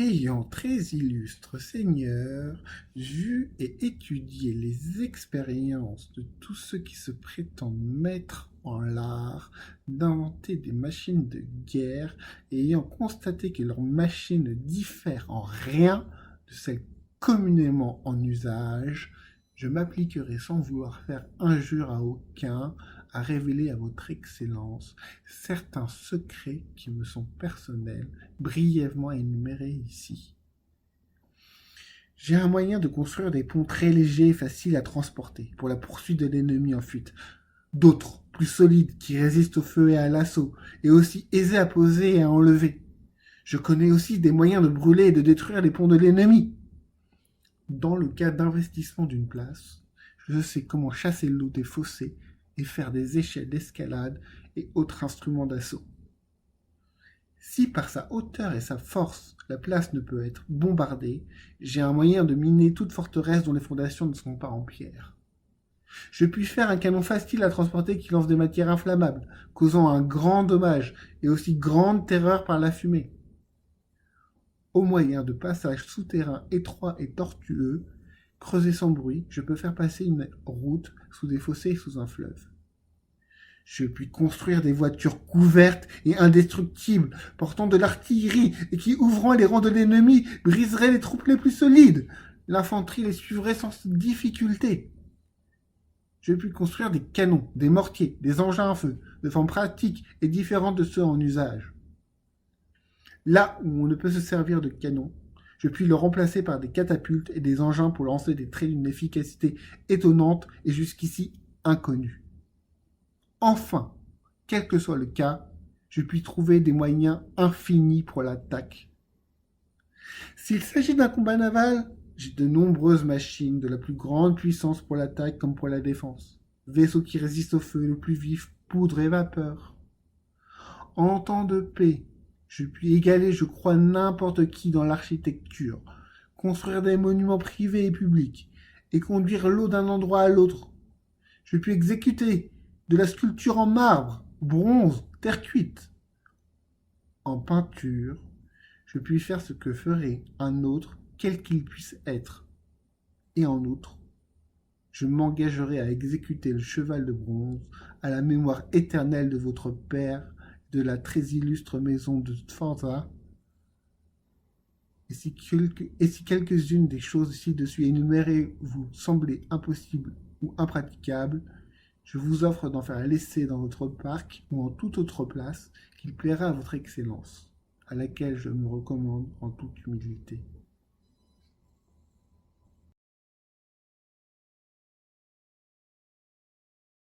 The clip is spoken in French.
Ayant très illustre Seigneur vu et étudié les expériences de tous ceux qui se prétendent maîtres en l'art d'inventer des machines de guerre et ayant constaté que leurs machines ne diffèrent en rien de celles communément en usage, je m'appliquerai sans vouloir faire injure à aucun à révéler à votre Excellence certains secrets qui me sont personnels, brièvement énumérés ici. J'ai un moyen de construire des ponts très légers et faciles à transporter pour la poursuite de l'ennemi en fuite. D'autres, plus solides, qui résistent au feu et à l'assaut, et aussi aisés à poser et à enlever. Je connais aussi des moyens de brûler et de détruire les ponts de l'ennemi. Dans le cas d'investissement d'une place, je sais comment chasser l'eau des fossés et faire des échelles d'escalade et autres instruments d'assaut. Si par sa hauteur et sa force la place ne peut être bombardée, j'ai un moyen de miner toute forteresse dont les fondations ne sont pas en pierre. Je puis faire un canon facile à transporter qui lance des matières inflammables, causant un grand dommage et aussi grande terreur par la fumée. Au moyen de passages souterrains étroits et tortueux, creusés sans bruit, je peux faire passer une route sous des fossés et sous un fleuve. Je puis construire des voitures couvertes et indestructibles, portant de l'artillerie et qui, ouvrant les rangs de l'ennemi, briseraient les troupes les plus solides. L'infanterie les suivrait sans difficulté. Je puis construire des canons, des mortiers, des engins à feu, de formes pratiques et différentes de ceux en usage. Là où on ne peut se servir de canons, je puis le remplacer par des catapultes et des engins pour lancer des traits d'une efficacité étonnante et jusqu'ici inconnue. Enfin, quel que soit le cas, je puis trouver des moyens infinis pour l'attaque. S'il s'agit d'un combat naval, j'ai de nombreuses machines de la plus grande puissance pour l'attaque comme pour la défense. Vaisseaux qui résistent au feu le plus vif, poudre et vapeur. En temps de paix, je puis égaler, je crois, n'importe qui dans l'architecture, construire des monuments privés et publics, et conduire l'eau d'un endroit à l'autre. Je puis exécuter de la sculpture en marbre, bronze, terre cuite. En peinture, je puis faire ce que ferait un autre, quel qu'il puisse être. Et en outre, je m'engagerai à exécuter le cheval de bronze à la mémoire éternelle de votre père, de la très illustre maison de Sforza. Et si quelques-unes des choses ci-dessus énumérées vous semblaient impossibles ou impraticables, je vous offre d'en faire l'essai dans votre parc ou en toute autre place qu'il plaira à votre Excellence, à laquelle je me recommande en toute humilité.